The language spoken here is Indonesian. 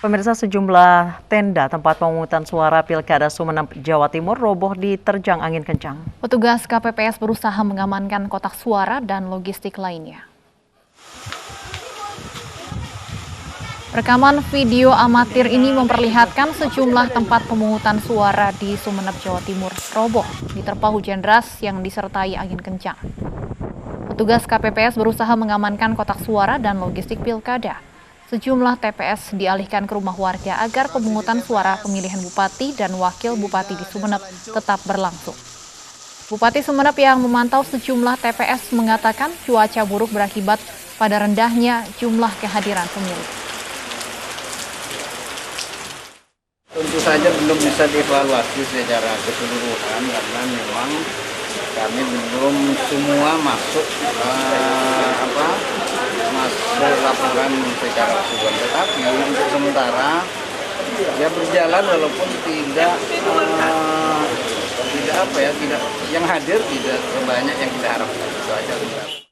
Pemirsa, sejumlah tenda tempat pemungutan suara Pilkada Sumeneb, Jawa Timur roboh diterjang angin kencang. Petugas KPPS berusaha mengamankan kotak suara dan logistik lainnya. Rekaman video amatir ini memperlihatkan sejumlah tempat pemungutan suara di Sumeneb, Jawa Timur roboh diterpa hujan deras yang disertai angin kencang. Petugas KPPS berusaha mengamankan kotak suara dan logistik pilkada. Sejumlah TPS dialihkan ke rumah warga agar pemungutan suara pemilihan bupati dan wakil bupati di Sumeneb tetap berlangsung. Bupati Sumeneb yang memantau sejumlah TPS mengatakan cuaca buruk berakibat pada rendahnya jumlah kehadiran pemilih. Tentu saja belum bisa dievaluasi secara keseluruhan karena memang kami belum semua masuk laporan secara keseluruhan. Tetapi untuk sementara ya berjalan walaupun tidak yang hadir tidak sebanyak yang kita harapkan. Itu aja.